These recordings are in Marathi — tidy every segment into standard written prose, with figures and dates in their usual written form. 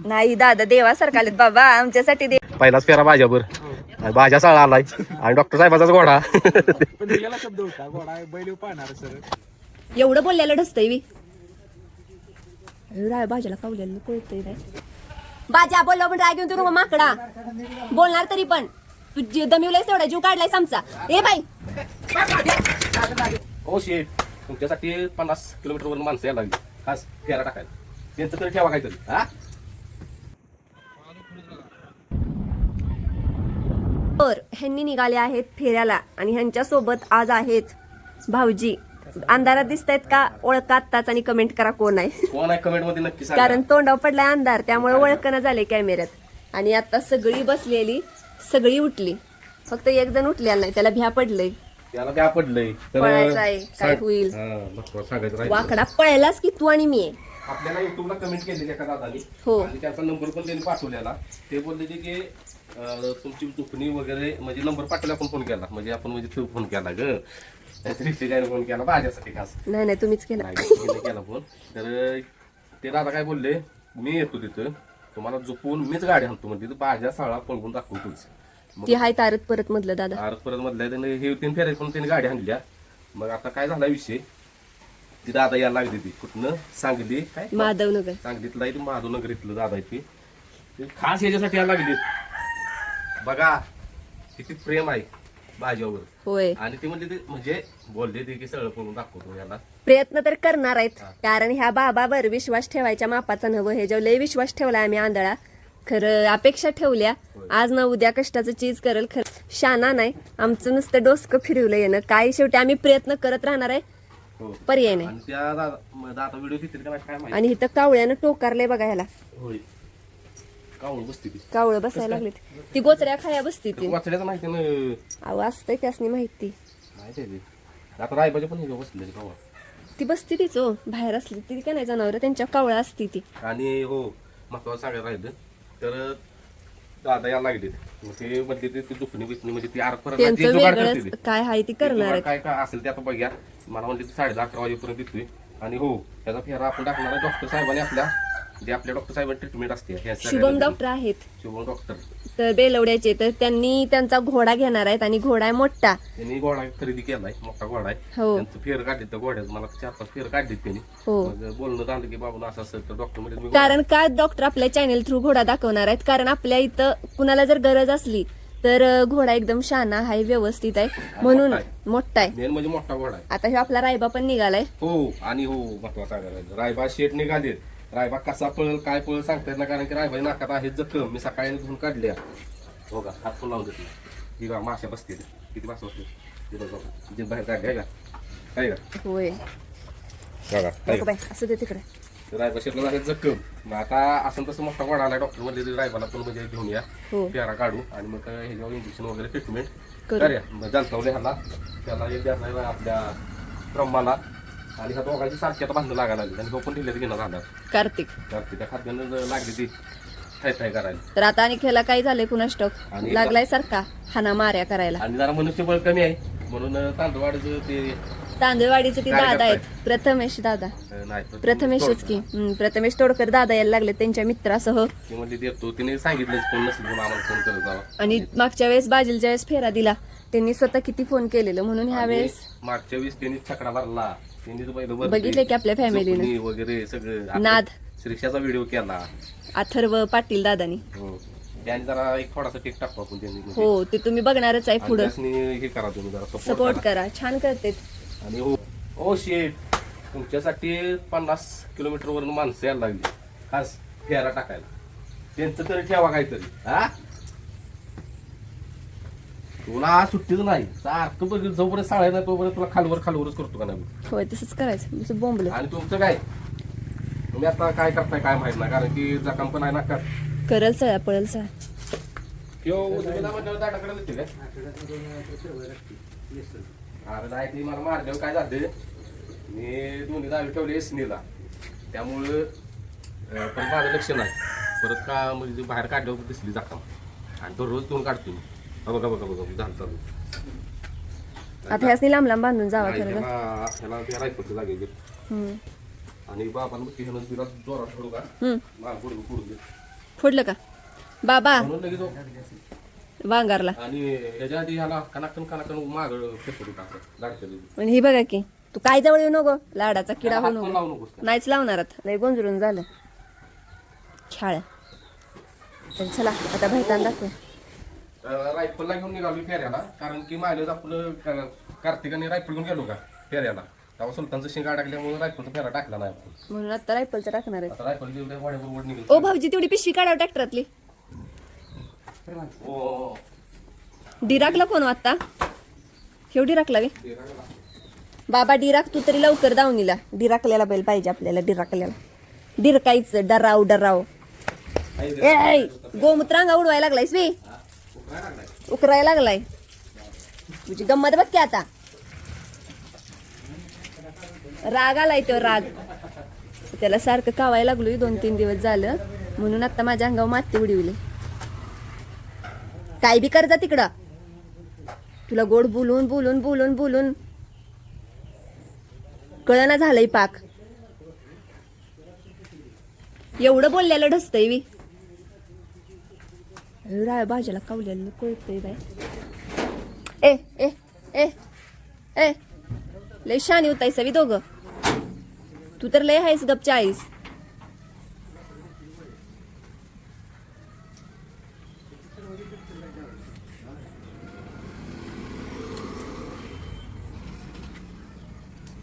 नाही दादा देवासारखा आलेत बाबा आमच्यासाठी दे. पहिलाच फेरा भाज्यावर भाज्या साळा आलाय आणि डॉक्टर साहेबाचाच घोडा. शब्द होता घोडा बैल पाहणार सर. एवढं बोलल्याला ढसतय मी भाज्याला कावलेलं कळतंय नाही. बाजा बोललो पण राय घेऊन तू माकडा बोलणार तरी पण तू दमिवलायस तेवढा जीव काढलायस आमचा. ए बाई ओ शेठ तुमच्यासाठी 50 किलोमीटरवरून माणसं यायला लागली खास फेरा टाकायला. त्यांचं तरी ठेवा काहीतरी. हा तर ह्यांनी निघाले आहेत फेऱ्याला आणि ह्यांच्या सोबत आज आहेत भाऊजी. अंधारात दिसत आहेत का ओळखा आत्ताच आणि कमेंट करा कोण आहे. कोण आहे कमेंट मध्ये नक्की सांगा. कारण तोंडावर पडलाय अंधार त्यामुळे ओळखणं झाले कॅमेऱ्यात. आणि आता सगळी बसलेली सगळी उठली फक्त एक जण उठलेला नाही त्याला भ्या पडलंय. त्याला काय पडलंय पळायचं आहे काय होईल. सांगायचं राहिलं. वाकडा पळायलाच की तू आणि मी आहे. आपल्याला युट्यूबला कमेंट केलेली एका दादानी हो आणि त्यांचा नंबर पण त्यांनी पाठवलेला. ते बोलले की तुमची दुखणी वगैरे म्हणजे नंबर पाठवला आपण फोन केला म्हणजे आपण म्हणजे फोन केला ग रिक्षेच्याने फोन केला माझ्यासाठी खास. नाही नाही तुम्हीच केला. केला फोन. तर ते दादा काय बोलले मी येतो तिथं तुम्हाला झोपून मीच गाडी आणतो म्हणजे भाज्या साळा पळवून दाखवतोच. ती हाय तारत परत मधलं दादा. आर परत मधल्या त्याने हे 3 फेऱ्या पण त्याने गाडी आणल्या. मग आता काय झाला विषय ती दादा यायला लागली ती कुठनं सांगली काय माधवनगर सांगलीतला आहे ती माधवनगर इथलं दादा आहे ती खास याच्यासाठी यायला लागली. बघा किती प्रेम आहे भाज्यावर. होय आणि ती म्हणजे बोलले ते की सगळं करून दाखवतो याला. प्रयत्न तर करणार आहेत कारण ह्या बाबावर विश्वास ठेवायच्या मापाचा नवं हे जेव्हा लय विश्वास ठेवलाय आम्ही आंधळा. खरं अपेक्षा ठेवल्या आज ना उद्या कष्टाचं चीज करल. खरं शाना नाही आमचं नुसतं डोसकं फिरवलं येणं काय शेवटी आम्ही प्रयत्न करत राहणार आहे. पर्याय नाही. आणि त्या दादा व्हिडिओ घेतली का काय माहिती. आणि इथं कावळ्यानं टोकारलंय बघा ह्याला. होय कावळ बसती ती कावळं बसायला लागले ती गोचऱ्या खाया बसती ती. वाचल्याचं माहिती ना अहो असतंय त्यासनी माहिती. माहिती आहे ते. आता रायबाच्या पण हे बसले कावळ ती बसती तीच हो बाहेर असली ती का नाही जनावर त्यांच्या कावळा असती ती. आणि हो महत्वाचं सांगायला राहिलं तर दादा यायला लागले ते म्हणजे ते दुखणी बिचणी म्हणजे ती त्यांचं वेगळंच काय आहे ती करणार आहेत. काय काय असेल ते आता बघ्या. मला म्हणजे 11:30 वाजेपर्यंत येतोय. आणि हो त्याचा फेरा आपण टाकणार आहे डॉक्टर साहेबांनी आपल्या जे आपल्या डॉक्टर साहेबांची ट्रीटमेंट असते. शुभम डॉक्टर आहेत शुभम डॉक्टर तर बेलवड्याचे तर त्यांनी त्यांचा घोडा घेणार आहेत आणि घोडा आहे मोठा. त्यांनी घोडा खरेदी केलाय मोठा घोडा आहे. हो त्यांचं फेर काढले तर घोड्यात मला 4-5 फेर काढलीत त्यांनी. हो मग बोलणं झालं की बाबा असं असेल तर डॉक्टर मध्ये कारण का डॉक्टर आपल्या चॅनेल थ्रू घोडा दाखवणार आहेत कारण आपल्या इथं कुणाला जर गरज असली तर घोडा एकदम शाना आहे व्यवस्थित आहे म्हणून मोठा आहे. मेन म्हणजे मोठा घोडा आहे. आता ह्यो आपला रायबा पण निघालाय. हो आणि हो महत्वाचं सांगायला रायबा शेट निघाले. रायबा कसा पळल काय पळल सांगता येत ना कारण की रायबा नाकात आहे जखम मी सकाळी धुवून काढल्या. हो का हात पण लावून देतो ही बा माश्या बसते किती मासा बसते बाहेर काढले का काय का होय बघा बाय असं दे तिकडे. रायबा शेटला झाले जखम. मग आता असं तसं मोठा घोडा आला डॉक्टर म्हणजे रायबाला पण म्हणजे घेऊन या हो फेरा काढू आणि मग ह्याच्यावर इंजेक्शन वगैरे ट्रीटमेंट करू. करूया. मग जाणतावले ह्याला त्याला एक द्यायला आपल्या ब्रह्माला आणि ह्या दोघांची सारखी आता बांधणं लागायला लागली आणि तो पण ढिल्यात घेणार राहणार कार्तिक तर त्या खाद्यानं लागली ती थाय थाय करायला. तर आता आणि खेळा काय झालंय कुणा स्टॉक आणि लागलाय सारखा हाना मार्या करायला. आणि जरा मनुष्यबळ कमी आहे म्हणून तांदूळवाडीचं ते तांदळवाडीचे ती काय दादा करताय? आहेत प्रथमेश दादा नाही प्रथमेशच की प्रथमेश तोडकर दादा यायला लागले त्यांच्या मित्रासह. ते म्हणजे देतो तिने सांगितलंच फोन नसेल म्हणून आम्हाला फोन करत जावा. आणि मागच्या वेळेस बाजीलच्या वेळेस फेरा दिला त्यांनी स्वतः किती फोन केलेलं म्हणून ह्या वेळेस आणि मागच्या वेळेस त्यांनी छकडा भरला त्यांनी पहिलं बघितलंय की आपल्या फॅमिलीने झोपणी वगैरे सगळं नाद श्रीक्षाचा व्हिडिओ केला. अथर्व पाटील दादानी. हो त्याने जरा एक थोडासा टेक टाकू आपण त्यांनी हो ते तुम्ही बघणारच आहे पुढं हे करा तुम्ही जरा सपोर्ट करा छान करते. आणि हो ओ शेट तुमच्यासाठी 50 किलोमीटरवरून माणसं यायला लागली खास फेरा टाकायला. त्यांचं तरी ठेवा काहीतरी. हा तुला सुट्टीच नाही सारखं बघ जोपर्यंत साळ्या नाही तोपर्यंत तुला खालवरच करतो का नाही. होय तसंच करायचं बोंबल. आणि तुमचं काय तुम्ही आता काय करताय काय माहित नाही कारण की जखम पण आहे ना का करल सळा पळल सळा अरे नाही ती मला मारल्यावर काय झालं मी दोन्ही दावे ठेवले एसनीला त्यामुळं पण माझं लक्ष नाही परत का म्हणजे बाहेर काढल्यावर दिसली जखम आणि दररोज दोन काढतो मी. बघा बघा बघा झालं चालू आता ह्यासनी लांब लांब बांधून जावा खरं. ह्याला त्या रायफलचं जागे आणि बापानं बघ ह्यानं तिला जोरात सोडू का माग पुढून पुढून फोडलं का बाबा म्हणून लगेच वांगारला. आणि ह्याच्या आधी ह्याला कनाकन माग फेकून टाकलं गाडीच्या आणि हे बघा की तू काय जवळ येऊ नको लाडाचा किडा होऊ नको. लावू नकोस नाहीच लावणार आता. लय गोंजरून झालं खेळ. तर चला आता भेटान दाखव. रायफलला घेऊन निघालो फेऱ्याला, कारण की मायलेज आपलं कार्तिकाने रायफल घेऊन गेलो का फेऱ्याला, तेव्हा सुलतानचं शिंग अडकल्यामुळे रायफलचा फेरा टाकला नाही आपण. म्हणून आता रायफलचं टाकणार आहे. आता रायफल जेवढ्या वाड्याबरोबर निघेल. ओ भाऊजी तेवढी पिशवी काढावं ट्रॅक्टरातली. ओ डिराकला कोण आता शेवटी राखला वे बाबा. डिराक तू तरी लवकर दावणीला. डिराकल्याला बैल पाहिजे आपल्याला. डिराकल्याला डिरकायचं डराव डराव. ए गोमूत्रांगा उडवायला लागलायस वे. उकरायला लागलाय. तुझी गंमत बघ की आता. राग आलाय तो राग. त्याला सारखं कावायला लागलोय 2-3 दिवस झालं, म्हणून आता माझ्या अंगावर माती उडवली. काय बी कर जा तिकडं. तुला गोड बोलून बोलून बोलून बोलून कळना झालंय पाक. एवढं बोलल्याला ढसतय वी. राय भाज्याला कावल्याला कळतय बाय. ए ए ए ए लय शानी होतायस वी दोघं. तू तर लय आहेस गपच्या आईस.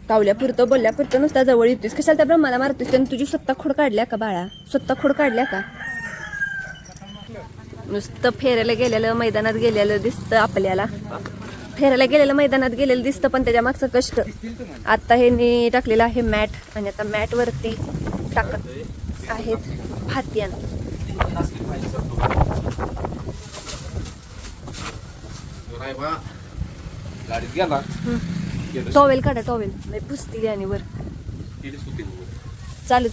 कावल्या पुरतं बोलल्या पुरतं नुसता जवळ येतोस. कशाला त्या ब्रह्माला मारतोस. त्यानं तुझी स्वतः खोड काढल्या का बाळा. स्वतः खोड काढल्या का. नुसतं फेरायला गेलेलं मैदानात गेलेलं दिसतं आपल्याला. फेरायला गेलेलं मैदानात गेलेलं दिसतं, पण त्याच्या मागचं कष्ट. आता हे टाकलेलं आहे मॅट, आणि आता मॅट वरती टाकत आहेत भातियान. गाडीत गेला टॉवेल काढा टॉवेल. नाही पुसती आणि वर चालूच.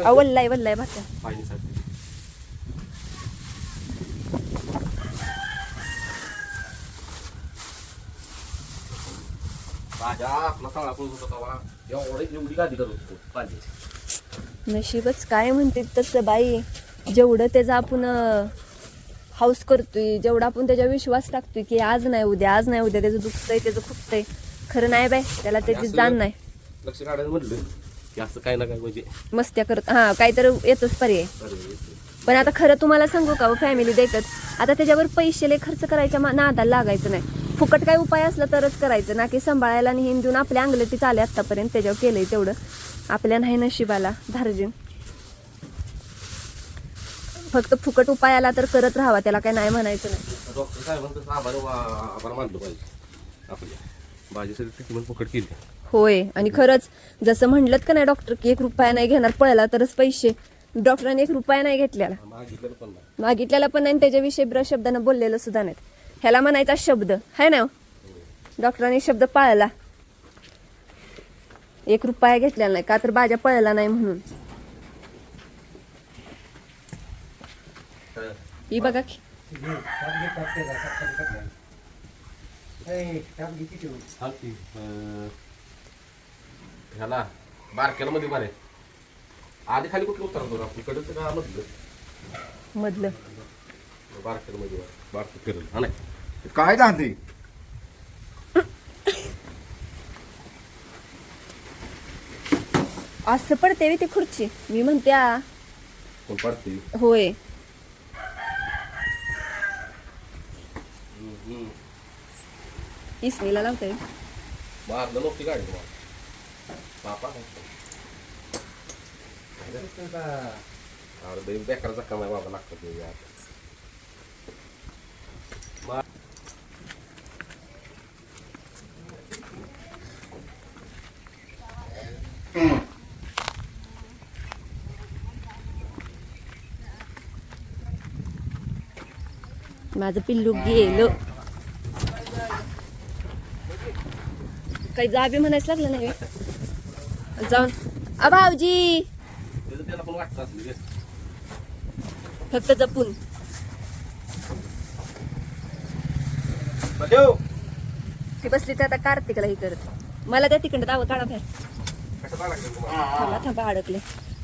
वल्लाय वल्लाय भात्या. नशीबच काय म्हणते तसं बाई. जेवढं त्याचं आपण हाऊस करतोय, जेवढा आपण त्याच्या विश्वास टाकतोय की आज नाही उद्या, आज नाही उद्या, त्याचं दुखतंय त्याचं खुपतंय, खरं नाही बाय. त्याला त्याची जाण नाही. लक्ष काढायला म्हटलं की असं काय ना काय म्हणजे मस्त्या करत हा काहीतरी येतच पर्याय. पण आता खरं तुम्हाला सांगू का फॅमिली देतात. आता त्याच्यावर पैसे लय खर्च करायच्या नादाला लागायचं नाही. फुकट काय उपाय असला तरच करायचं ना, की सांभाळायला आणि हिंद देऊन आपल्या अंगलटी चाले आतापर्यंत. त्याच्यावर केलंय तेवढं आपल्या नाही नशिबाला धार्जिन. फक्त फुकट उपाय आला तर करत राहावा, त्याला काय नाही म्हणायचं नाही. डॉक्टर साहेबांचं आभार मानलं पाहिजे आपल्या भाजीसाठी ट्रीटमेंट फुकट केली. होय. आणि खरंच जसं म्हणलं का नाही डॉक्टर की 1 रुपया नाही घेणार, पळाला तरच पैसे. डॉक्टरांनी 1 रुपया नाही घेतलेला, मागितलेला पण नाही, त्याच्याविषयी शब्दानं बोललेलं सुद्धा नाहीत. ह्याला म्हणायचा शब्द है ना. डॉक्टरांनी शब्द पाळला. 1 रुपया घेतलेला नाही, का तर बाजा पळला नाही म्हणून. ही बघा की ह्याला बारक्याला मध्ये मारे आधी खाली कुठलं उतरतो आपण कडचं का मधलं मधलं बारक्याला मध्ये बारक फिरल हा नाही काय जाते असं पडते वी ती खुर्ची. मी म्हणते कोण पडते होय. इसनीला लावते मारलं नव्हती गाडी तुम्हाला बापा अरे बेकाराचा कमाय बाबा लागतं ते यार. माझं पिल्लू गेलं. काही जाबी म्हणायच लागलं नाही जाऊन. भाऊजी त्याला पण वाटतं असली फक्त जपून. ती बसली तर आता कार्तिकला ही करत. मला त्या तिकडं दावं काढा बाहेर. कसं लागलं थांबा थांबा अडकले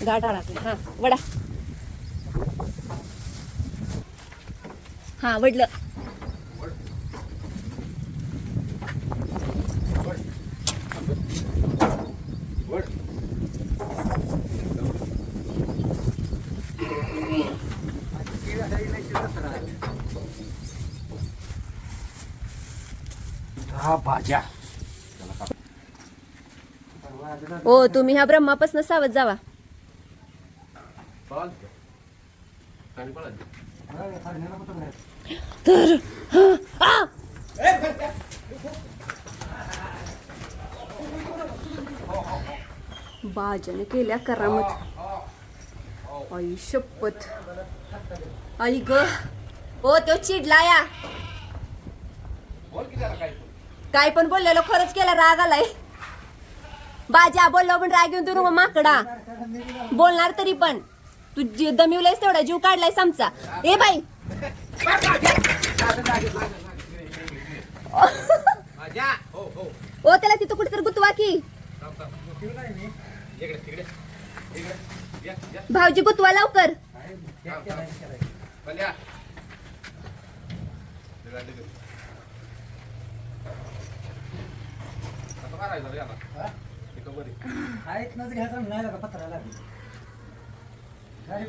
गाठ अडकले. हा वडा हा वडलं. हा भाज्या. ओ तुम्ही ह्या ब्रह्मापासून सावध जावा. तर बाजाने केल्या करामत. आई शपथ. आई ग ओ तो चिडला या. काय पण बोललेलो खरंच केला, राग आलाय. बाजा बोललो पण राग घेऊन तू माकडा बोलणार तरी पण तू दमिवलायस तेवढा जीव काढलायस आमचा. ए बाई ओ त्याला तिथं कुठे तर गुतवा की. भाऊजी गुतवा लवकर.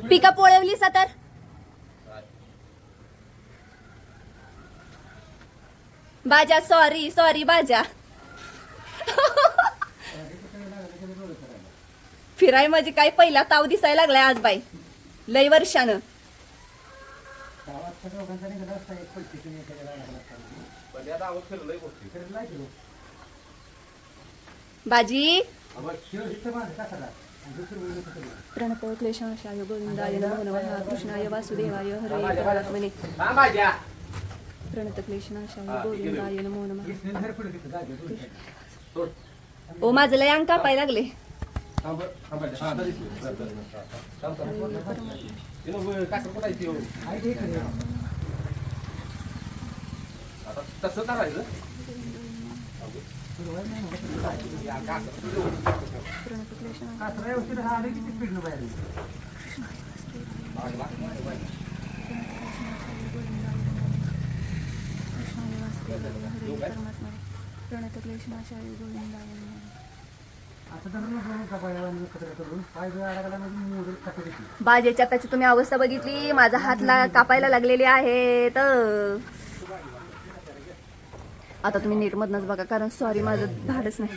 पिका पोळवलीस तर बाजा. सॉरी सॉरी बाजा. फिराय म्हणजे काय पहिला ताव दिसायला लागलाय आज बाई लय वर्षानं. बाजी प्रणत क्लेशाय गोविंदाय नमो नमः कृष्णाय वासुदेवाय हरे परमात्मने. प्रणत क्लेशाय गोविंदाय नमो नमः. ओ माझं लय अंग कापाय लागले. तसं करायचं. बाजेच्या त्याची तुम्ही अवस्था बघितली. माझा हातला कापायला लागलेली आहे. तर आता तुम्ही नीट मधनच बघा कारण सॉरी माझं धाडच नाही.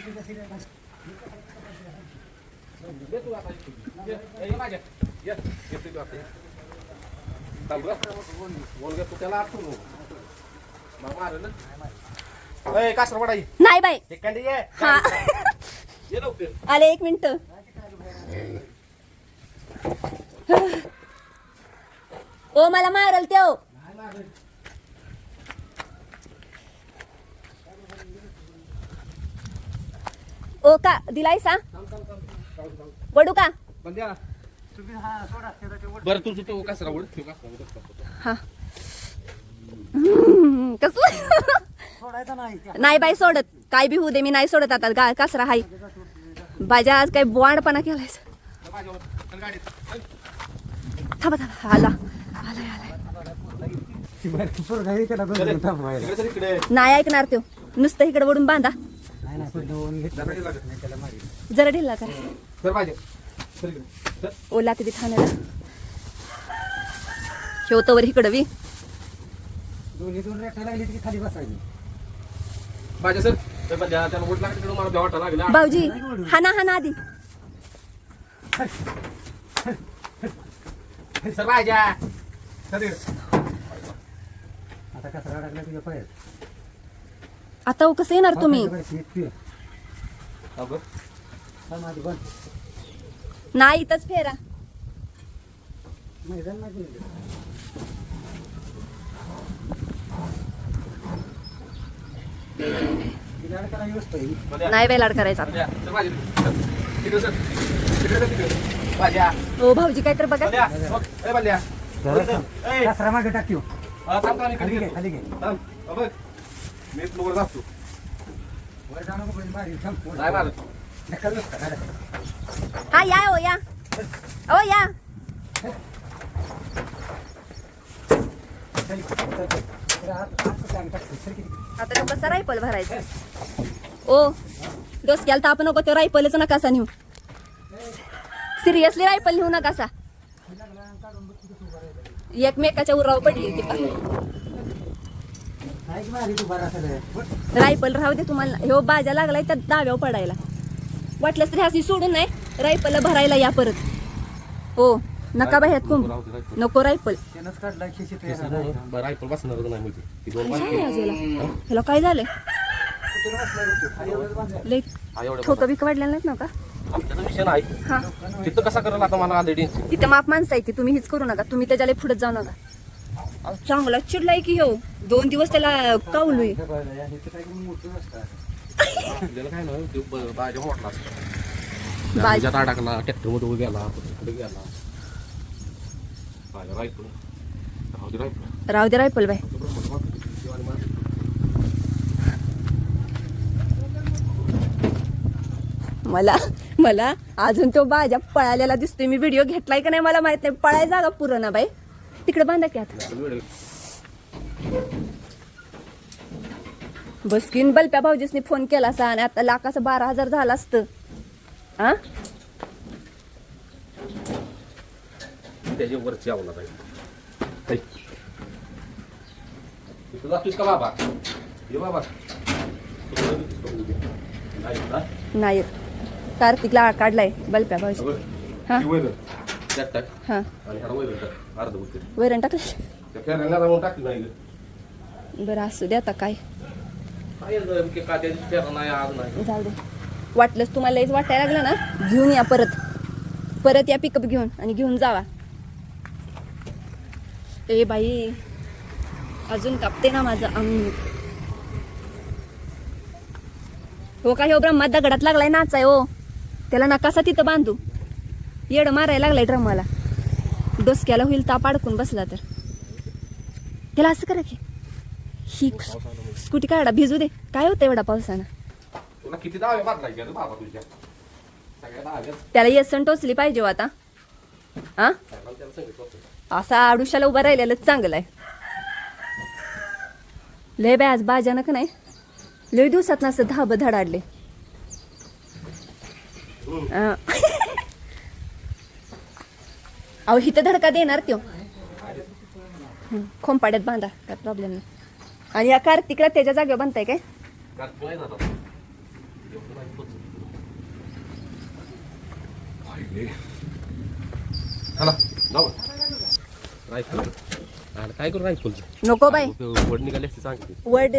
नाही बाई हा आले 1 मिनिट. ओ मला मारल त्यो. ओ का दिलाय सा वडू का. बरं तुझं तो कसरा उड हा कसं नाही बाई सोडत. काय बी होऊ दे मी नाही सोडत. आता कसरा हाय बाजा आज काय बोवांडपणा केलाय. थांबा थांबा आला आलाय आलाय. नाही ऐकणार तो नुसतं इकडे वडून बांधा. जरा ढिल्ला करा. ओला तिथे ठाण्याला ठेवतो वर इकडं बी. भाऊजी हाना हाना आधी. आता कसं येणार तुम्ही. नाही इथंच फेरा. नाही बाई लाड करायचा. हो भाऊजी काय तर बघा. हा या हो या. ओ या आता तो कसा रायफल भरायचा ओ डोसक्याला ताप नको तो रायफलच नकासा नेऊ सिरियसली रायफल नेऊ नकासा एकमेकाच्या उरावर पडली ती रायफल राहू दे तुम्हाला ह्यो बाजा लागलाय त्या दाव्यावर पडायला वाटलंच तरी अशी सोडून नाही रायफल भरायला या परत हो नका बाहेर कुंभ नको रायफल रायफल बसणार नाही म्हणजे ती दोन ह्याला काय झालंय लई ठोकं बिक वाढलेलं नाहीत ना का आमच्याचा विषय नाही हा तिथं कसा करेल आता मला ऑलरेडी तिथं माप माणसं आहे ती तुम्ही हीच करू नका तुम्ही त्याच्याला पुढे जाऊ नका अहो, चांगला चिडलाय की हो 2 दिवस त्याला कावलोय आपल्याला काय नाही ते बाजा मोठला असतो बाजा. बाजात अडकला ट्रॅक्टर मध्ये गेला पुढे गेला बाजा रायफल राहू दे रायफल राहू दे रायफल बाय मला अजून तो बाजा पळालेला दिसतोय मी व्हिडिओ घेतलाय का नाही मला माहित नाही पळाय जागा पुरं ना बाई तिकडे बांधा की आता बसकीन बलप्या भाऊजीसनी फोन केला असा आणि आता लाखाचं 12,000 झालं असतं हा त्याच्या वरची आवला पाहिजे तू जातोस का बाबा ये बाबा नाही कार्तिकला काढलाय बलप्या भाऊजी हा त्यात टाक हा आणि ह्याला वैरण टाक अर्ध होते वैरण टाकलं त्या फेऱ्यांना जाऊन टाकली नाही बरं असू दे आता काय काय का त्या फेरा नाही आज नाही जाऊ दे वाटलंच तुम्हाला लईच वाटायला लागलं ना घेऊन या परत या पिकअप घेऊन आणि घेऊन जावा ए बाई अजून कापते ना माझं अंग हो का हो ब्रह्मा दगडात लागलाय नाचाय हो त्याला नकासा तिथं बांधू येड मारायला लागलाय ड्रमाला डोसक्याला होईल ताप अडकून बसला तर त्याला असं करा की ही स्कूटी काढा भिजू दे काय होतं एवढा पावसानं तुला किती दावे मारलाय रे बाबा तुझ्या सगळ्या दाव्या त्याला येसन टोचली पाहिजे हो आता हा त्याला सांगितलं असा आडुशाला उभा राहिलेलं चांगलं आहे लय बाय आज बाजानं का नाही लय दिवसात ना असं धाब धडाडले अहो हिथं धडका देणार त्यो खोंपाड्यात बांधा काय प्रॉब्लेम नाही आणि या कार्तिकला त्याच्या जागेवर बांधताय काय रायफल काय करू रायफल नको बाई वड निघाली असते सांगते वर्ड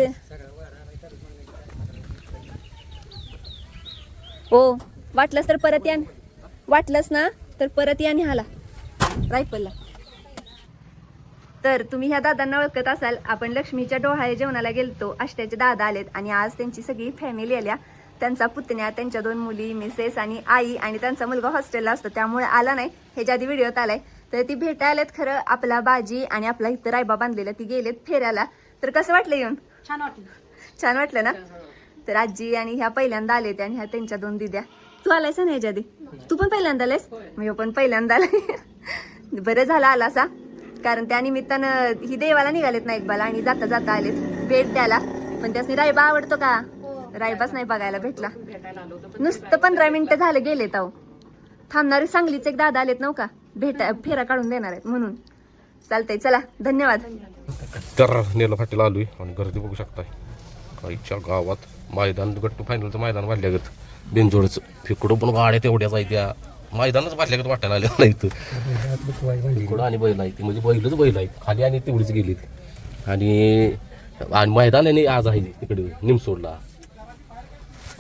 हो वाटलंच तर परत या वाटलंच ना तर परत या निहाला रायफलला तर तुम्ही ह्या दादांना ओळखत असाल आपण लक्ष्मीच्या डोहाळे जेवणाला गेलतो अष्टाचे दादा आलेत आणि आज त्यांची सगळी फॅमिली आल्या त्यांचा पुतण्या त्यांच्या 2 मुली मिसेस आणि आई आणि त्यांचा मुलगा हॉस्टेलला असतो त्यामुळे आला नाही ह्याच्या आधी व्हिडिओत आलाय तर ती भेटायला आलेत खरं आपला बाजी आणि आपला इथं रायबा बांधलेला ती गेलेत फेऱ्याला तर कसं वाटलं येऊन छान वाटलं ना तर आजी आणि ह्या पहिल्यांदा आलेत आणि ह्या त्यांच्या 2 दिद्या तू आलायस ना ह्याच्या आधी तू पण पहिल्यांदा आलायस मी पण पहिल्यांदा आलाय बरं झालं आला असा कारण त्या निमित्तानं ही देवाला निघालेत ना एकबाला आणि जाता जाता आलेत भेट द्यायला पण त्यासनी रायबा आवडतो का रायबाच नाही बघायला भेटला नुसतं 15 मिनिटं झालं गेलेत अहो थांबणारे सांगलीचे एक दादा आलेत नव्हता फेरा काढून देणार आहेत म्हणून चालतंय चला धन्यवाद तर नेलं फाटीला आलोय आणि गर्दी बघू शकताय आईच्या गावात मैदान गट्टू फायनलचं मैदान वाढल्यागत बेंजोडचं फिकडं पण गाड्या तेवढ्याच आहे त्या मैदानच वाढल्यागत वाटायला आलं नाही इथं फिकडं आणि बैल आहे म्हणजे बैलच बैल आहे खाली आणि तेवढीच गेलीत आणि मैदान आणि आज आहे तिकडे निमसोडला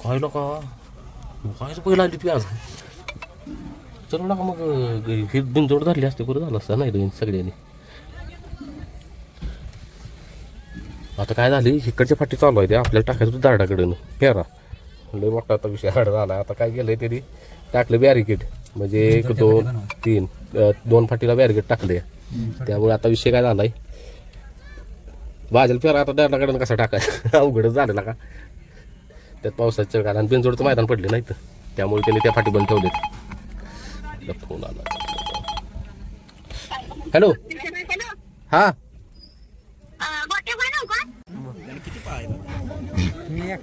काय नका कायच बैल आली ती आज चल नका मग हे बिनजोड धरली असते बरं झालं असतं नाही दोन सगळ्यांनी आता काय झाली इकडच्या फाटी चालू आहे ते आपल्याला टाकायचं होतं दारडाकडून फेरा लय मोठा आता विषय हाड झाला आता काय केलंय तरी टाकलं बॅरिकेड म्हणजे 1 2 3 2 फाटीला बॅरिकेड टाकले त्यामुळे आता विषय काय झालाय भाजल फेरा आता दारडाकडून कसा टाकायचा अवघडच झालेला का त्यात पावसाच्या कारण बिनजोडचं मैदान पडले नाही तर त्यामुळे त्यांनी त्या फाटी बंद ठेवलेत फोन आला हॅलो हा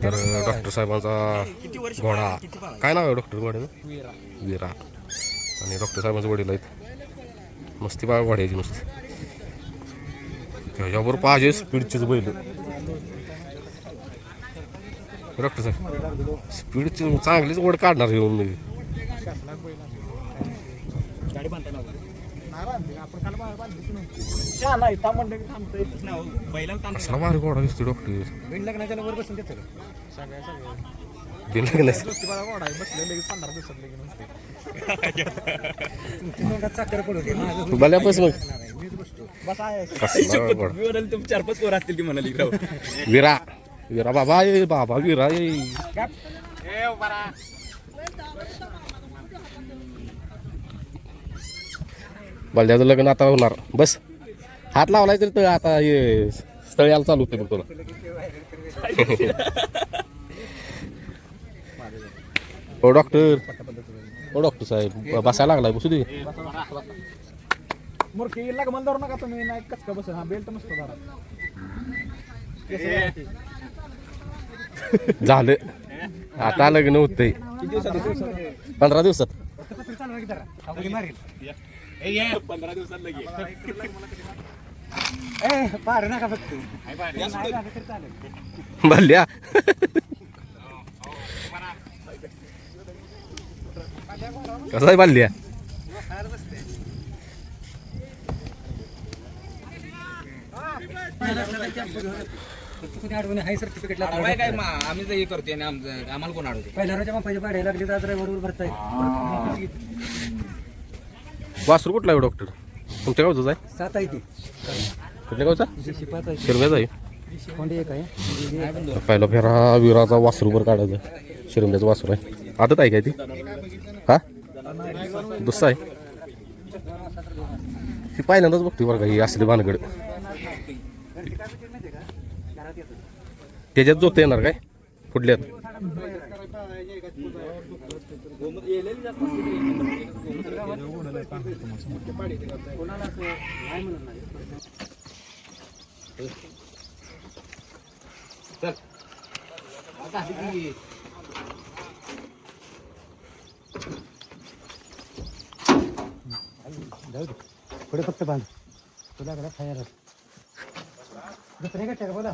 तर डॉक्टर साहेबांचा घोडा, काय नाव आहे डॉक्टर घोड्याचं? विरा. आणि डॉक्टर साहेबांचे वडील आहेत. मस्ती बघा घोड्याची नुसती. त्याच्याबरोबर पाहिजे स्पीडचीच बैल. डॉक्टर साहेब स्पीडची चांगलीच ओढ काढणार येऊन मी. कसला भारी घोडा दिसतो डॉक्टर. बिन लग्नाच्या बल्यापास मग कसला घोडा. 4-5 पोरं असतील की म्हणाली विरा. विरा बाबा ये बाबा विरा ये. बल्ल्याचं लग्न आता होणार. बस हात लावलाय तरी तर आता हे स्थळ यायला चालू होते बघ तुला. हो डॉक्टर, हो डॉक्टर साहेब बसायला लागलाय. बसू दे. मूर्खी लागमन धरू नका तुम्ही. नाही कचका बस. हा बेल्ट मस्त धरा. झालं आता लग्न होतंय 15 दिवसात. 15 दिवसात लगेच. भल्ल्या कसा आहे भल्ल्या. आम्ही हे करतोय आणि आम्हाला कोण अडवते. वासरू कुठला आहे डॉक्टर? तुमच्या गावचाच आहे? 7 आहे ती. कुठल्या गावचा? शिरम्याचा आहे. कोणती एक आहे? पहिला फेरा विराचा वासरूवर काढायचा. शिरम्याचं वासरू आहे. आदत आहे काय ती? हा दुसरा आहे. ती पहिल्यांदाच बघते बरं का ही असली भानगड. त्याच्यात जोत येणार काय पुढल्यात? पुढे फक्त बांध. तुला घरात खायला दुसरे का बोला.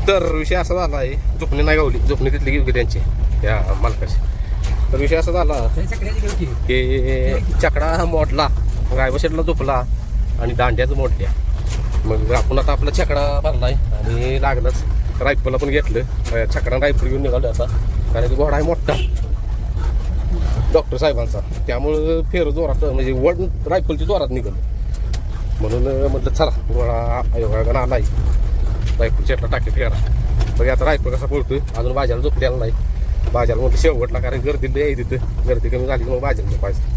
तर विषय असा झाला आहे. झोपणी नाही गावली. झोपणी तिथली गेली त्यांची त्या मालकाची. तर विषय असा झाला की चकडा मोडला, रायबशेटला झोपला आणि दांड्याचं मोडल्या. मग आपण आता आपला चकडा भरलाय आणि लागलाच रायफलला पण घेतलं. चकडा रायफल घेऊन निघालो आता, कारण की घोडा आहे मोठा डॉक्टर साहेबांचा. त्यामुळं फेर जोरात म्हणजे वड रायफलची जोरात निघाल. म्हणून म्हटलं चला घोडा आयोगाला आलाय, रायफल चेटला टाके फेरा. बघा आता रायफल कसा पळतोय. अजून बाजारला झोपलेला नाही. बाजारला म्हटलं शेवटला, कारण गर्दीला याय तिथं. गर्दी कमी झाली की मग बाजारला झोपायचं.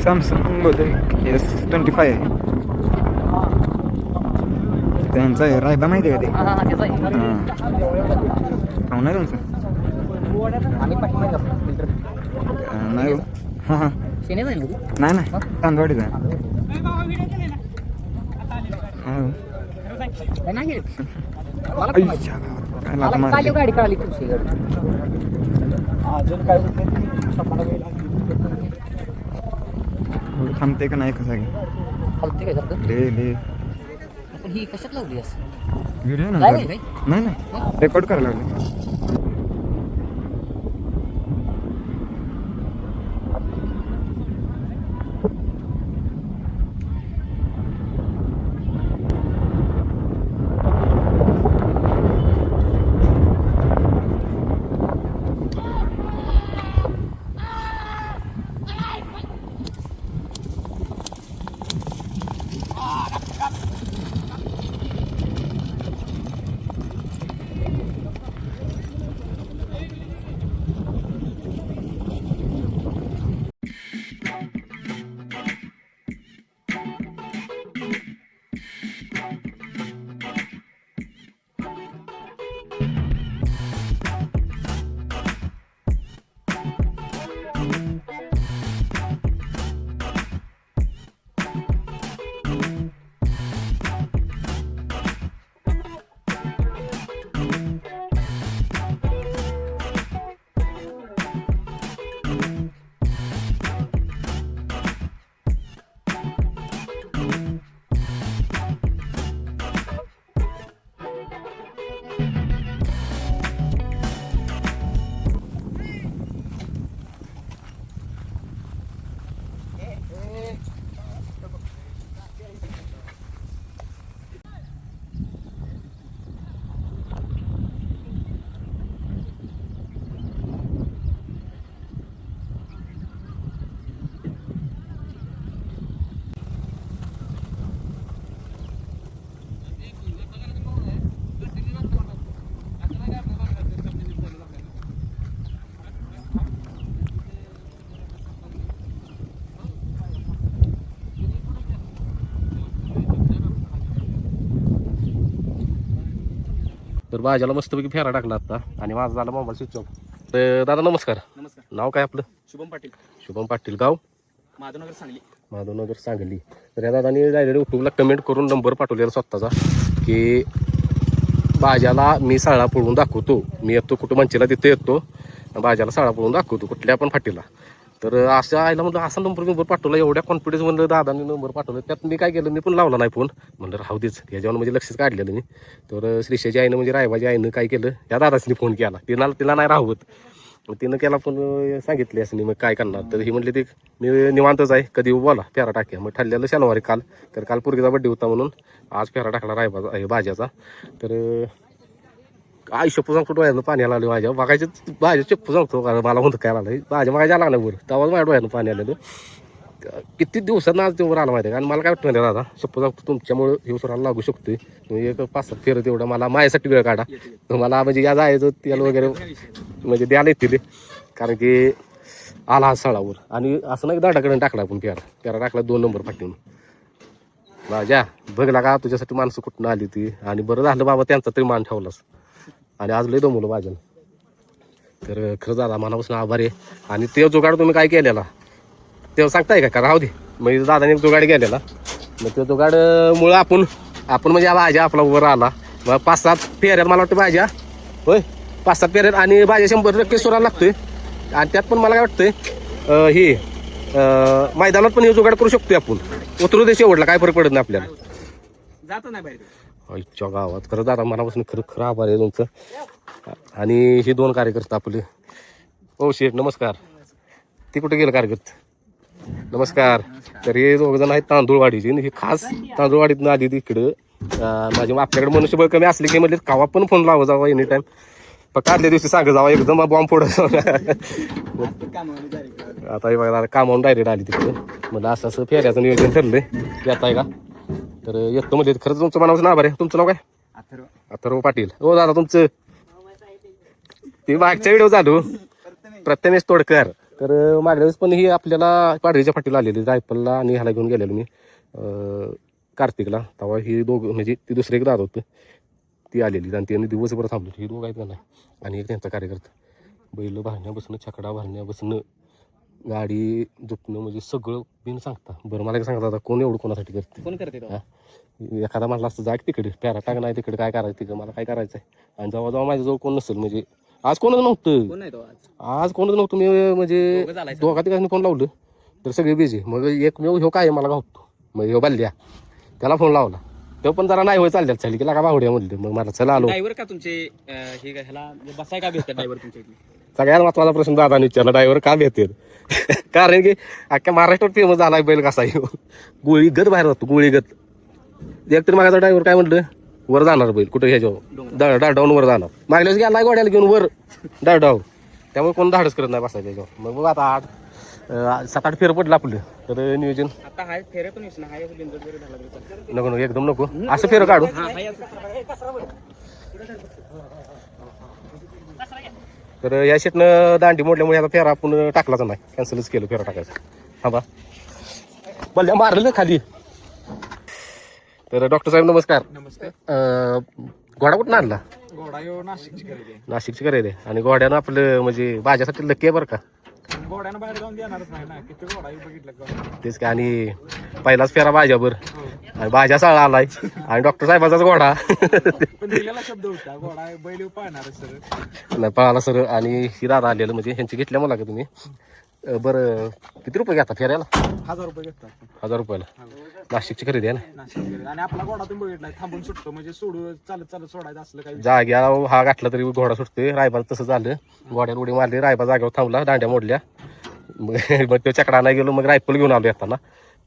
सॅमसंग S25 आहे. त्यांचा आहे रायबा माहिती आहे का ते? पाहून आहे तुमचं? नाही हो. हां हां नाही नाही तांदवाडीचा आहे. आईच्या गावात. काय लाथा मारली. गाडी कळाली तुमची एवढं थांबते का नाही कसं आहे हलते काय सारखं ले ले पण ही कशात लावली असं व्हिडिओ ना लावली काय? नाही नाही रेकॉर्ड करायला लागले तर भाज्याला मस्तपैकी फेरा टाकला आता आणि माझा झाला मोबाईल स्विच ऑफ. तर दादा नमस्कार. नमस्कार. नाव काय आपलं? शुभम पाटील, शुभम पाटील. गाव? माधवनगर, सांगली. माधवनगर, सांगली. तर या दादानी डायरेक्ट यूट्यूबला कमेंट करून नंबर पाठवलेला स्वतःचा की भाज्याला मी साळा पळवून दाखवतो, मी येतो कुठं मंचीला तिथे येतो, भाज्याला साळा पळवून दाखवतो कुठल्या पण फाटीला. तर असं आयला म्हणलं असा नंबर पाठवला, एवढ्या कॉन्फिडन्स म्हणलं दादानी नंबर पाठवला. त्यात मी काय केलं, मी पण लावला नाही फोन, म्हणलं राहू देच याच्यावर म्हणजे लक्षच काढलेलं मी. तर श्रीषाची आईनं म्हणजे रायबाच्या आईनं काय केलं, या दादासनी फोन केला. तिला नाही राहवत, मग तिनं केला फोन, सांगितले असं मग काय करणार. तर ही म्हटली ती मी निवांतच आहे, कधी बोला फेरा टाक्या. मग ठरलेलं शनिवारी काल, तर काल पोरगीचा बड्डे होता म्हणून आज फेरा टाकला रायबाचा भाज्याचा. तर आई चप्पू सांगतो डोळ्यानं पाणी आलं माझ्या बघायचे, भाज्या चप्पू सांगतो मला म्हणतो काय आलं भाज्या मागायच्या लागला वर, तेव्हाच माझ्या डोळ्यानं पाणी आलेलं. किती दिवसांना आज तेव्हा आला माहिती आहे. आणि मला काय वाटतं दादा, चप्पू सांगतो तुमच्यामुळे हिवसराला लागू शकतोय. तुम्ही एक 5-7 फेरत एवढं मला माझ्यासाठी वेळ काढा. मला म्हणजे या जायचं तेल वगैरे म्हणजे द्यायला येतील, कारण की आला हा सळावर. आणि असं नाही दाडाकडे टाकला आपण फेरा टाकला 2 नंबर फाटीनं. भाज्या बघ लागा तुझ्यासाठी माणसं कुठून आली ती, आणि बरं झालं बाबा त्यांचा तरी मान ठेवलास. आणि आज लय दमवलं भाज्याला. तर खरं दादा मनापासून आभार आहे. आणि ते जुगाड तुम्ही काय केलेला ते सांगताय का राहू दे. म्हणजे दादाने जुगाड केलेला, मग ते जुगाडमुळं आपण म्हणजे भाज्या आपला वर आला. मग 5-7 फेऱ्यात मला वाटतं भाज्या, होय 5-7 फेऱ्यात, आणि भाज्या 100% सुराला लागतोय. आणि त्यात पण मला काय वाटतंय ही मैदानात पण हे जुगाड करू शकतोय आपण. उतरू दे शेवटला काय फरक पडत नाही आपल्याला. जात नाही बाहेर. आईच्या गावात खरं दादा मनापासून खरं आभार आहे तुमचं. आणि हे 2 कार्यकर्ते आपले. हो शेठ नमस्कार. ती कुठे गेलं कार्यकर्ते? नमस्कार. तर हे 2 जण आहेत तांदूळवाडीची, हे खास तांदूळवाडीतनं आली तिकडं. माझ्या आपल्याकडे मनुष्यबळ कमी असले की म्हणजे कावा पण फोन लावा जावा एनी टाइम. फक्त आदल्या दिवशी सांगा जावा एकदम बॉम्ब फोडायचा. आता हे बघा कामावून डायरेक्ट आली तिकडं. मला असं फेऱ्याचं नियोजन ठरलंय, येत आहे का? तर येतो म्हणजे खरंच तुमचं मनापासून आभार आहे. तुमचं नाव काय? अथर्व पाटील. हो दादा तुमचं ते मागच्या व्हिडिओ चालू प्रथमेश तोडकर. तर मागल्या वेळेस पण ही आपल्याला पाडळीच्या फाटीला आलेली रायफलला, आणि ह्याला घेऊन गेलेलो मी कार्तिकला. तेव्हा ही दोघं म्हणजे ती दुसरी एक दादा होतं ती आलेली, आणि त्यांनी दिवसभर थांबलो. ही 2 आहेत का नाही, आणि एक त्यांचा कार्यकर्ता. बैल भरण्या बसणं, छकडा भरण्या बसणं, गाडी झोपणं म्हणजे सगळं बिन सांगता. बरं मला एक सांगता आता कोण एवढं कोणासाठी करते? कोण करते तो? एखादा म्हणला असतं जा तिकडे पॅरा टाक नाही तिकडे काय करायचं तिकडे मला काय करायचं आहे. आणि जेव्हा माझ्याजवळ कोण नसेल म्हणजे आज कोणच नव्हतं, कोण नाही तो आज कोणच नव्हतं मी म्हणजे दोघं झालाय. दोघा तिघांनी फोन लावलं तर सगळे बिझी. मग एकमेव ह्यो काय मला गावतो मग ह्यो बाल्ल्या त्याला फोन लावला. तो पण जरा नाही होय चालल्यात चालली की लागा बावड्या म्हणले. मग मला चला आलो. ड्रायव्हर का तुमचे हे काय ह्याला बसाय का भेटतात ड्रायव्हर तुमच्या इथले? सगळ्यात महत्वाचा प्रश्न दादाने विचारला ड्रायव्हर का भेटेल. कारण की अख्ख्या महाराष्ट्रात फेमस झालाय बैल कसा आहे. गोळीगत बाहेर जातो गोळीगत. एकतर मागाचा ड्रायव्हर काय म्हणलं वर जाणार बैल कुठं ह्याच्यावर डाडावून वर जाणार. मागल्याच गेला गोड्याला घेऊन वर डाडाव. त्यामुळे कोण धाडच करत नाही बसायचं त्याच्यावर. मग आता 7-8 फेर पडलं आपलं तर नियोजन आता हाय फेरे पण येस ना हाय बिंदू जरी झाला तरी चालतं. नको नको एकदम नको असं फेर काढू. हा हाय असं. तर या शेटनं दांडी मोडल्यामुळे आता फेरा आपण टाकलाच नाही, कॅन्सलच केलं फेरा टाकायचं. हा बा बल्ल्या मारलं खाली. तर डॉक्टर साहेब नमस्कार. नमस्ते. घोडा कुठं आणला? घोडा येऊ नाशिकची खरेदी. नाशिकची करायला आणि घोड्यानं आपलं म्हणजे भाज्यासाठी लक्की आहे बरं का. घोड्यानं बाहेर जाऊन देणारच नाही ना. किती घोडा बघितलं का? तेच काय आणि पहिलाच फेरा भाज्यावर आणि भाज्या साळा आलाय आणि डॉक्टर साहेबाचाच घोडा. पण दिलेला शब्द होता घोडा बैल पाहणार सर. नाही पळाला सर. आणि ही दादा आलेलं म्हणजे ह्यांची घेतल्या मला का तुम्ही. बरं किती रुपये घेता फेऱ्याला? 1000 रुपये घेतात. 1000 रुपयाला. नाशिकची खरेदी आहे ना. नाशिक आणि आपला घोडा तुम्ही बघितलाय थांबून सुटतो म्हणजे चालत चालत सोडायचं असलं काही. जाग्याला हा गाठला तरी घोडा सुटतोय. रायबाला तसं झालं. घोड्याला उडी मारली रायबा जागेवर थांबला दांड्या मोडल्या. मग तो चकडा नाही गेलो. मग रायफल घेऊन आलो येताना.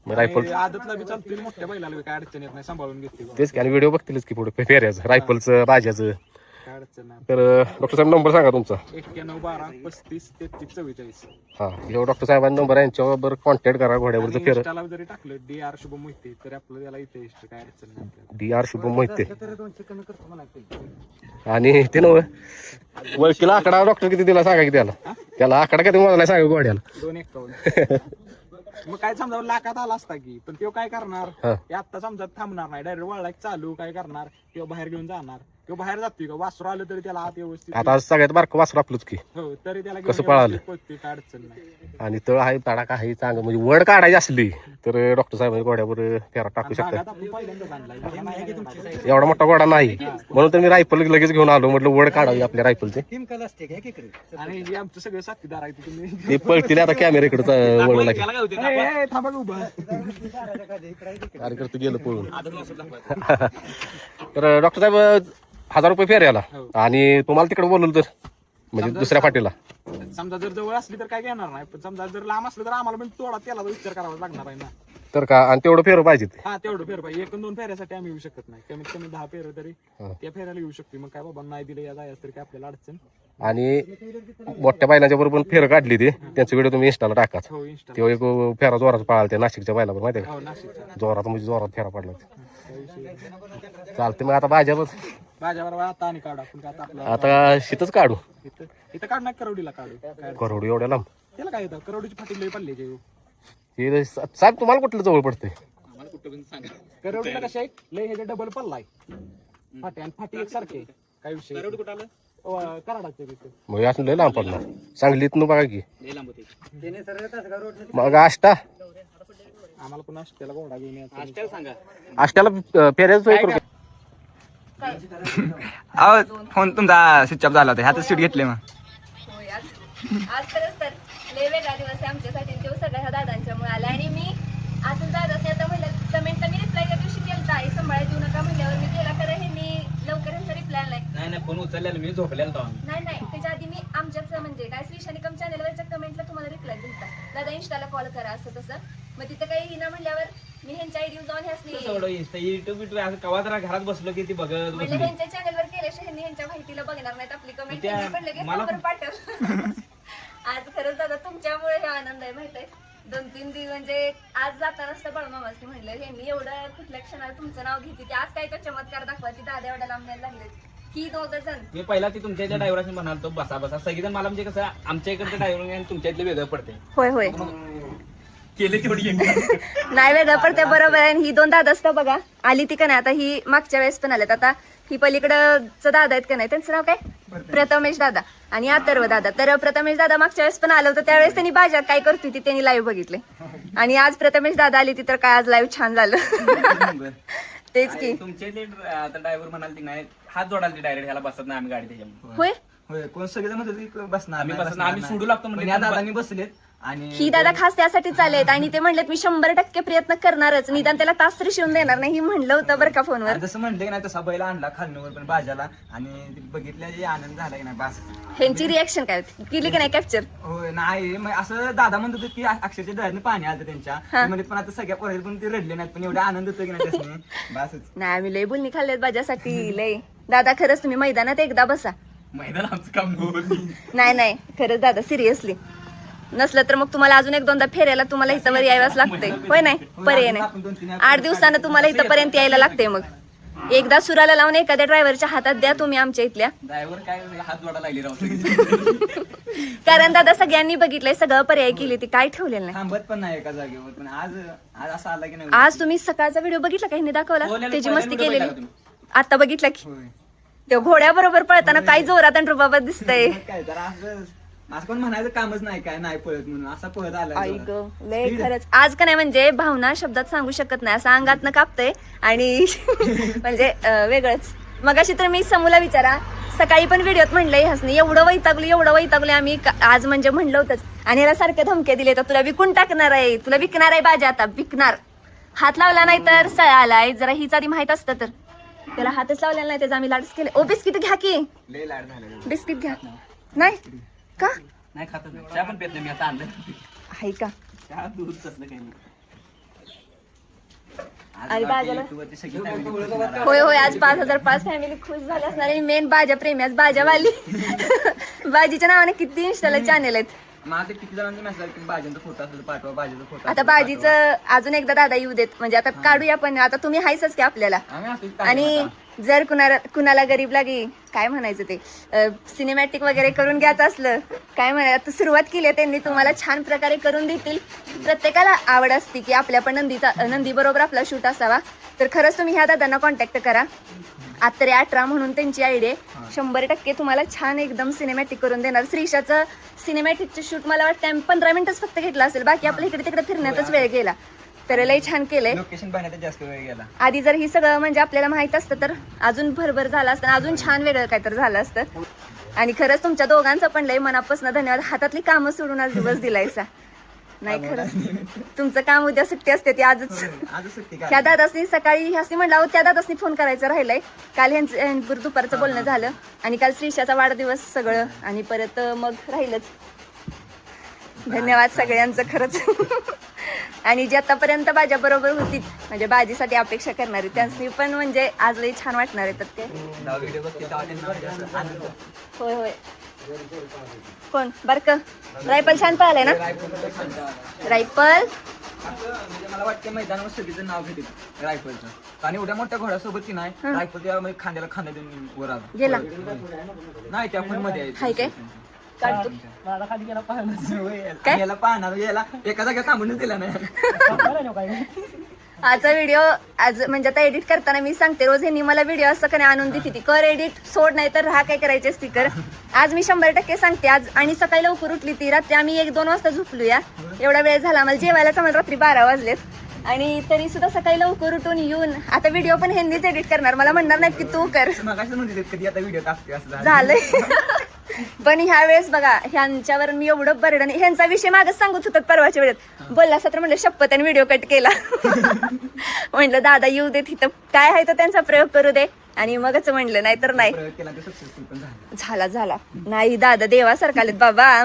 मग रायफल आदतला बी चालतील मोठ्या बैलाला बी काय अडचण येत नाही सांभाळून घेते. तेच की आणि व्हिडिओ बघतीलच की पुढे फेऱ्याचं रायफलचं भाज्याचं. काय अडचण नाही. तर डॉक्टर साहेब नंबर सांगा तुमचा. 91 12 35 33 44. हा ह्यो डॉक्टर साहेबांचा नंबर आहे. यांच्यावर कॉन्टॅक्ट करा घोड्यावरचं फेर. इंस्टाला जरी टाकलं DR शुभम मोहिते तर आपलं त्याला इथे इष्ट काय अडचण नाही आपल्याला. DR शुभम मोहिते. आणि ते नव वळकीला आकडा डॉक्टर किती दिला सांगा की त्याला आकडा किती मला नाही सांगा घोड्याला. 251. मग काय समजा लाखात आला असता की पण तो काय करणार हा. ते आता समजा थांबणार नाही डायरेक्ट वळला चालू काय करणार किंवा बाहेर घेऊन जाणार किंवा बाहेर जातोय का वासरू आलं तरी त्याला आत व्यवस्थित आता सगळ्यात बारकं वासरू आपलंच की. हो तरी त्याला कसं पळालं? पळते काय अडचण नाही. आणि तळ आहे तडाखा आहे चांगलं म्हणजे वड काढायची असली तर डॉक्टर साहेब घोड्यावर फेरा टाकू आणि शकतात. भागात आपण पहिल्यांदाच आणलाय. एवढा मोठा घोडा नाही म्हणून तर मी रायफल लगेच घेऊन आलो. म्हटलं वड काढावी आपल्या रायफलचे. आणि जे आमचे सगळे साथीदार आहेत तुम्ही ते पळतील आता कॅमेऱ्याकडे वळू लागेल. त्याला काय होते थांबा की उभा. कार्यकर्ते गेलं पळून. तर डॉक्टर साहेब 1000 रुपये फेर याला. आणि तुम्हाला तिकडे बोलवलं तर म्हणजे दुसऱ्या पाठीला समजा जर जवळ असली तर काय घेणार नाही पण समजा जर लांब असलं तर आम्हाला पण थोडा त्याला विचार करावा लागणार आहे ना. तर का आणि तेवढं फेर पाहिजे. हा तेवढं फेर पाहिजे. 1-2 फेऱ्यासाठी आम्ही येऊ शकत नाही. कमीत कमी 10 फेर तरी त्या फेऱ्याला येऊ शकतो. मग काय बाबा नाही दिले या जायचं तरी काय आपल्याला अडचण. आणि मोठ्या बैलांच्या बरोबर पण फेर काढली ते त्यांचा व्हिडिओ तुम्ही इंस्टाला टाकाच. हो इंस्टा. तेव्हा एक फेरा जोरात पळाला त्या नाशिकच्या बैलावर माहिती आहे हो नाशिकचा. का. जोरात म्हणजे जोरात फेरा पडला. चालते मग आता भाज्यावर माझ्याबरोबर आता आणि काढू आपण काय आता आपलं आता शीतच काढू. इथं काढ ना करवडीला काढू काय करोड एवढ्या लांब. त्याला काय येतं करवडीची फाटी लई पडली जे हे साहेब तुम्हाला कुठलं जवळ पडतंय? करवडीला कशा आहे लई ह्याच्या डबल पडलाय फाटी आणि फाटी एकसारखे आहे. काय विषय करवडी कुठं आलं कराडाचे तिथे मग असं लय लांब पडणार. सांगलीत न बघा की मग आष्टा आम्हाला पण त्याला घोडा घेऊन यायचं. सांगा आष्ट्याला फेऱ्याच एक रुपये. फोन तुमचा स्विच ऑफ झाला होता ह्याच सीट घेतले मग. होय, आज खरंच तर लय वेगळा दिवस आहे आमच्यासाठी. तो सगळ्या ह्या दादांच्यामुळे आला. आणि मी असं दादाच आता म्हणलं कमेंटला मी रिप्लाय त्या दिवशी केलता आई सांभाळा देऊ नका म्हणल्यावर मी केला खरं ह्यांनी लवकर ह्यांचा रिप्लाय नाही. नाही फोन उचललेला मी झोपलेला नाही त्याच्या आधी मी आमच्याच म्हणजे काय श्री शानिकम चॅनलवरच्या कमेंटला तुम्हाला रिप्लाय दिलता दादा इंस्टाला कॉल करा असं तसं. मग तिथं काही हिना म्हणल्यावर मी ह्यांच्या आयडीवर जाऊन ह्यासनी युट्यूब कवा जरा घरात बसलो की ती बघत म्हणजे ह्यांच्या चॅनलवर केल्याशिवाय ह्यांनी ह्यांच्या माहितीला बघणार नाहीत आपली कमेंट पण लगेच नंबर पाठव. आज खरंच दादा तुमच्यामुळे हे आनंद आहे माहित आहे. 2-3 दिवस म्हणजे आज जाताना असतं बळमामासनी म्हणलं ह्यांनी एवढं कुठल्या क्षणाला तुमचं नाव घेते की आज काय तो चमत्कार दाखवा ती दादा एवढा लांब यायला लागले की 2 जण. मी पहिला ती तुमच्या इथल्या ड्रायव्हरांनी म्हणाल तो बसा बसा सगळीजण मला म्हणजे कसं आमच्या इकडचं ड्रायव्हर आणि तुमच्या इथले वेगळं पडते. होय केले तेवढी नाही वेगळं पडते बरोबर आहे. ही 2 दादा असतं बघा आली ती का नाही. आता ही मागच्या वेळेस पण आल्यात. आता ही पलीकडचं दादा आहेत का नाही त्यांचं नाव काय प्रथमेश दादा. आणि अथर्व दादा. तर प्रथमेश दादा मागच्या वेळेस पण आलं होतं, त्यावेळेस त्यांनी बाजार काय करत होती त्यांनी लाईव्ह बघितले. आणि आज प्रथमेश दादा आली ती तर काय आज लाईव्ह छान झालं. तेच की तुमचे ते आता ड्रायव्हर म्हणाल ती नाही हात जोडाल ती डायरेक्ट ह्याला बसत नाही आम्ही गाडी त्याच्यामुळे होय. होय कोण सगळे म्हणतो बसणार आम्ही नाही, बसत बसणार नाही, आम्ही नाही. सोडू लागतो पण म्हणजे या दादांनी बसलेत आणि ही दादा खास त्यासाठी चालेत आणि ते म्हणलेत मी 100% प्रयत्न करणारच, निदान त्याला तास तरी शिवून देणार नाही, ही म्हणलं होतं बरं का फोनवर. आणि जसं म्हणलं की नाही तसा बैल आणला खालनवर पण बाजाला आणि ते बघितल्या आनंद झाला की नाही बस. ह्यांची रिॲक्शन काय होती, केली की नाही कॅप्चर? होय नाही मग असं दादा म्हणत होते की अक्षरशः डोळ्यातनं पाणी आलं त्यांच्या ते म्हणत पण आता सगळ्या पोराला पण ते रडले नाहीत पण एवढा आनंद होतो की नाही त्यासनी बसच. नाही आम्ही लय बोलणी खाल्लेत बाजासाठी लय. दादा खरंच तुम्ही मैदानात एकदा बसा. मैदान आमचं काम होत नाही खरंच दादा सिरियसली, नसलं तर मग तुम्हाला अजून 1-2दा फेरायला तुम्हाला इथं वर यायलाच लागतंय. होय नाही पर्याय नाही, 8 दिवसानं तुम्हाला इथंपर्यंत यायला लागतंय. मग एकदा सुराला लावून एखाद्या ड्रायव्हरच्या हातात द्या तुम्ही आमच्या इथल्या. ड्रायव्हर काय हात जोडा लागली राहतो. कारण दादा सगळ्यांनी बघितलंय, सगळं पर्याय केली, ती काय ठेवलेलं नाही. थांबत पण नाही एका जागेवर पण आज आज असं आला की नाही आज तुम्ही सकाळचा व्हिडिओ बघितला का, ह्यांनी दाखवला पहिला त्याची video मस्ती बघितला केलेली. का तुम्ही? आता बघितला की होय. ते घोड्याबरोबर पळताना काय जोरात आणि रुबाबात दिसतंय. मग काय तर असं कोण म्हणायचं कामच नाही काय नाही पळत म्हणून असा पळत आला आई ग लय खरंच आज का नाही म्हणजे भावना शब्दात सांगू शकत नाही, असं अंगातनं कापतंय आणि म्हणजे वेगळंच. मगाशी तर मी समूला विचारा सकाळी पण व्हिडिओत म्हणलंय हसणे एवढं वैतागले आम्ही आज म्हणजे म्हणलं होतंच. आणि याला सारखे धमके दिले तर तुला विकून टाकणार आहे, तुला विकणार आहे बाजा, आता विकणार. हात लावला नाही तर सळा आलाय. जरा हीच आधी माहित असतं तर त्याला हातच लावलेला नाही, त्याचा आम्ही लाडच केले. ओ बिस्किट घ्या की, लय लाड झाला बिस्किट घ्या. नाही का नाही खात नाही, चहा पण पेत नाही मी आता आणलं. आहे का? चहा दूध तसलं काही नाही. आणि बाजाला होय आज 5005 फॅमिली खुश झाली असणार आणि मेन बाजा प्रेमी आज बाजावाली. बाजीच्या नावाने किती इंस्टाला चॅनेल आहेत. माझे किती जणांचे मेसेज की भाज्यांचा फोटो असेल पाठवा भाजीचा फोटो आता बाजीचं अजून एकदा दादा येऊ देत म्हणजे आता काढूया पण आता तुम्ही हायसच की आपल्याला. आणि जर कुणाला गरीब लागी काय म्हणायचं ते सिनेमॅटिक वगैरे करून घ्यायचं असलं काय म्हणायचं सुरुवात केली आहे त्यांनी, तुम्हाला छान प्रकारे करून देतील. प्रत्येकाला आवड असते की आपल्या पण नंदी बरोबर आपला शूट असावा. तर खरंच तुम्ही ह्या दादांना कॉन्टॅक्ट करा. आत्रे 18 म्हणून त्यांची आयडी आहे. 100% तुम्हाला छान एकदम सिनेमॅटिक करून देणार. श्रीशाचं सिनेमॅटिकचं शूट मला वाटतं आम्ही 15 मिनिटच फक्त घेतला असेल, बाकी आपल्या इकडे तिकडे फिरण्यातच वेळ गेला. तर लई छान केलंय. लोकेशन पाहण्यात जास्त वेळ गेला. आधी जर ही सगळं म्हणजे आपल्याला माहित असतं तर अजून भरभर झालं असतं, अजून छान वेगळं काहीतरी झालं असतं. आणि खरंच तुमच्या दोघांचं पण लई मनापासून धन्यवाद. हातातली कामं सोडून आज दिवस दिलायसा. नाही खरंच तुमचं काम उद्या सुट्टी असते ती आजच. त्या दादासनी सकाळी ह्यासनी म्हणलं त्या दादासनी फोन करायचं राहिलंय. काल ह्यांचं दुपारचं बोलणं झालं आणि काल श्रीशाचा वाढदिवस सगळं आणि परत मग राहिलंच. धन्यवाद सगळ्यांचं खरंच. आणि जे आतापर्यंत बाजाबरोबर होती म्हणजे बाजीसाठी अपेक्षा करणारी त्यांनी पण म्हणजे आज लई छान वाटणार आहेत ते. होय कोण बारक रायफल छान पाहिलंय ना रायफल. मला वाटतं मैदानावर सगळीचं नाव घेते रायफलचं आणि एवढ्या मोठ्या घोड्यासोबत की नाही रायफल त्या खांद्याला खांद्या देऊन वर आला गेला नाही त्या पण मध्ये हाय काय काढतो काय याला पाहणार याला एका जागेत थांबून दिला नाही. आजचा व्हिडिओ आज म्हणजे आता एडिट करताना मी सांगते रोज ह्यांनी मला व्हिडिओ असं का नाही आणून देते ती कर एडिट सोड नाही तर राहा काय करायचे स्टिकर. आज मी 100% सांगते आज. आणि सकाळी लवकर उठली ती रात्री आम्ही 1-2 वाजता झोपलूया. एवढा वेळ झाला आम्हाला जेवायलाच आम्हाला रात्री 12 वाजलेत आणि तरी सुद्धा सकाळी लवकर उठून येऊन आता व्हिडिओ पण ह्यांनीच एडिट करणार. मला म्हणणार नाहीत की तू कर मगाशी म्हणते कधी आता व्हिडिओ टाकते असं झालंय. पण ह्या वेळेस बघा ह्यांच्यावर मी एवढं बरडण ह्यांचा विषय मागच सांगत होतात परवाच्या वेळेत बोलला असता तर म्हणलं शपथ आणि व्हिडिओ कट केला. म्हणलं दादा येऊ दे तिथं काय आहे तर त्यांचा प्रयोग करू दे आणि मगच म्हणलं नाही तर नाही. केला ते सक्सेसफुल पण झालं. झाला नाही दादा देवासारखा आलेत बाबा.